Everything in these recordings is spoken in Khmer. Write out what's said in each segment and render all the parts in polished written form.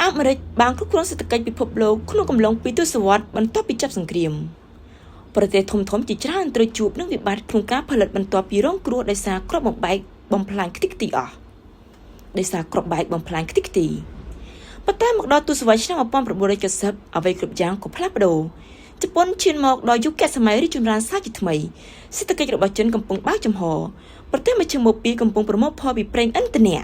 អាមេរិកបានគ្រប់គ្រងសេដ្ឋកិច្ចពិភពលោកក្នុងកំឡុងពីទសវត្សរ៍បន្ទាប់ពីចាប់សង្គ្រាមប្រទេសធំៗជាច្រើនត្រូវជួបនឹងវិបត្តិក្នុងការផលិតបន្ទាប់ពីរងគ្រោះដោយសារគ្រាប់បំបែកបំផ្លាញខ្ទេចខ្ទីអស់ដោយសារគ្រាប់បែកបំផ្លាញខ្ទេចខ្ទីប៉ុន្តែមកដល់ទសវត្សរ៍ឆ្នាំ1970អ្វីគ្រប់យ៉ាងក៏ផ្លាស់ប្ដូរជប៉ុនឈានមកដល់យុគសម័យរីកចម្រើនសាជាថ្មីសេដ្ឋកិច្ចរបស់ចិនកំពុងបើកចំហប្រទេសមជ្ឈិមបូព៌ាកំពុងប្រមូលផលពីប្រេងឥន្ធនៈ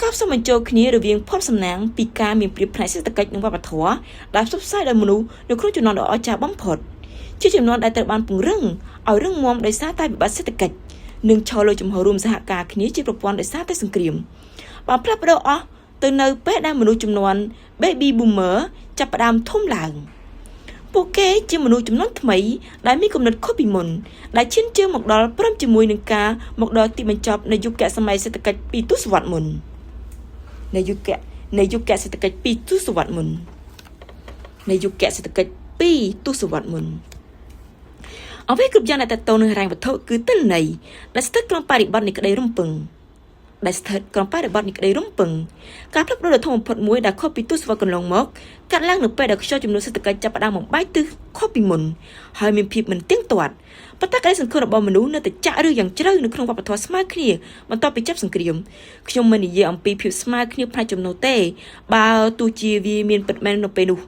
ការផ្សំបញ្ចូលគ្នារវាងផលសំណាងពីការមានប្រៀបផ្នែកសេដ្ឋកិច្ចនិងវប្បធម៌ដែលផ្សព្វផ្សាយដល់មនុស្សនៅក្នុងជំនាន់ដ៏អស្ចារ្យបំផុតជាជំនាន់ដែលត្រូវបានពង្រឹងឲ្យរឹងមាំដោយសារតែវិបត្តិសេដ្ឋកិច្ចនិងឈរលើជំហររួមសហការគ្នាជាប្រព័ន្ធដោយសារតែសង្គ្រាមបានផ្លាស់ប្ដូរអស់ទៅនៅពេលដែលមនុស្សជំនាន់ Baby Boomer ចាប់ផ្ដើមធំឡើងពួកគេជាមនុស្សជំនាន់ថ្មីដែលមានគំនិតខុសពីមុនដែលឈានជើងមកដល់ព្រមជាមួយនឹងការមកដល់ទីបញ្ចប់នៃយុគសម័យសេដ្ឋកិច្ចពីទសវត្សរ៍មុននៃយុគសេដ្ឋកិច្ចពីទសវត្សរ៍មុនអ្វីគ្រប់យ៉ាងដែលតទៅនឹងហិរញ្ញវត្ថុគឺទិន្នន័យដែលស្ថិតក្នុងបរិបទនៃក្តីរំពឹងការផ្លាស់ប្ដូរដ៏ធំបំផុតមួយដែលខុសពីទសវត្សរ៍កន្លងមកកាត់ឡើងនៅពេលដែលខ្យល់ជំនួសសេដ្ឋកិច្ចចាប់ផ្ដើមបំបែកទិសខុសពីមុនហើយមានភាពមិនទៀងទាត់ប៉ុន្តែក្តីសង្ឃឹមរបស់មនុស្សនៅតែចាក់ឫសយ៉ាងជ្រៅនៅក្នុងវប្បធម៌ស្មើគ្នាបន្ទាប់ពីចាប់សង្គ្រាមខ្ញុំមិននិយាយអំពីភាពស្មើគ្នាផ្នែកចំណូលទេបើទោះជាវាមានពិតមែននៅពេលនោះ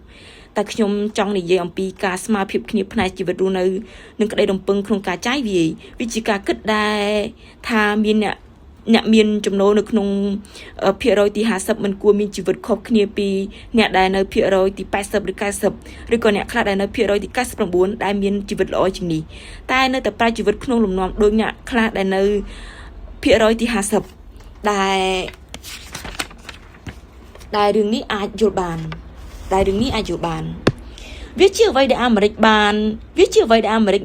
តែខ្ញុំចង់និយាយអំពីការស្មើភាពគ្នាផ្នែកជីវិតរស់នៅនិងក្តីរំពឹងក្នុងការចាយវាយវាជាការគិតដែលថាមានអ្នកមានចំណូលនៅក្នុងភាគរយទី50មិនគួរមានជីវិតខុសគ្នាពីអ្នកដែលនៅភាគរយទី80ឬ90ឬក៏អ្នកខ្លះដែលនៅភាគរយទី99ដែលមានជីវិតល្អជាងនេះតែនៅតែប្រើជីវិតក្នុងលំនាំដូចអ្នកខ្លះដែលនៅភាគរយទី50ដែលរឿងនេះអាចយល់បានវាជាអ្វីដែលអាមេរិក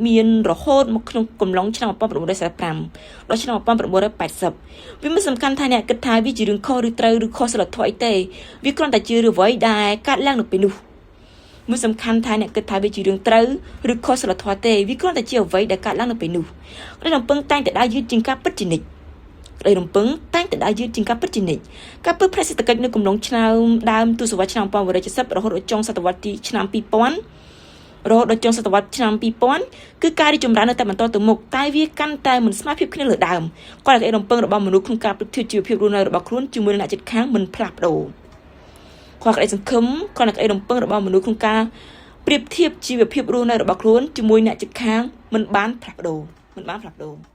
មានរហូតមកក្នុងកំឡុងឆ្នាំ1945ដល់ឆ្នាំ1980វាមិនសំខាន់ថាអ្នកគិតថាវាជារឿងខុសឬត្រូវឬខុសសិលធម៌អីទេវាគ្រាន់តែជារឿងអ្វីដែលកើតឡើងនៅពេលនោះមិនសំខាន់ថាអ្នកគិតថាវាជារឿងត្រូវឬខុសសិលធម៌ទេវាគ្រាន់តែជាអ្វីដែលកើតឡើងនៅពេលនោះក្តីរំពឹងតែងតែដើរយឺតជាងការពិតជានិច្ចការពើផ្នែកសេដ្ឋកិច្ចនៅកំឡុងឆ្នាំដើមទសវត្សរ៍ឆ្នាំ1970រហូតដល់ចុងសតវត្សរ៍ទីឆ្នាំ2000គឺការរីកចម្រើននៅតែបន្តទៅមុខតែវាកាន់តែមិនស្មើភាពគ្នាលើដើមក៏តែរំពឹងរបស់មនុស្សក្នុងការប្រៀបធៀបជីវភាពរស់នៅរបស់ខ្លួនជាមួយនឹងអ្នកជិតខាងមិនផ្លាស់ប្ដូរគាត់ក្តីសង្ឃឹមក៏នឹងក្តីរំពឹងរបស់មនុស្សក្នុងការប្រៀបធៀបជីវភាពរស់នៅរបស់ខ្លួនជាមួយអ្នកជិតខាងមិនបានផ្លាស់ប្ដូរ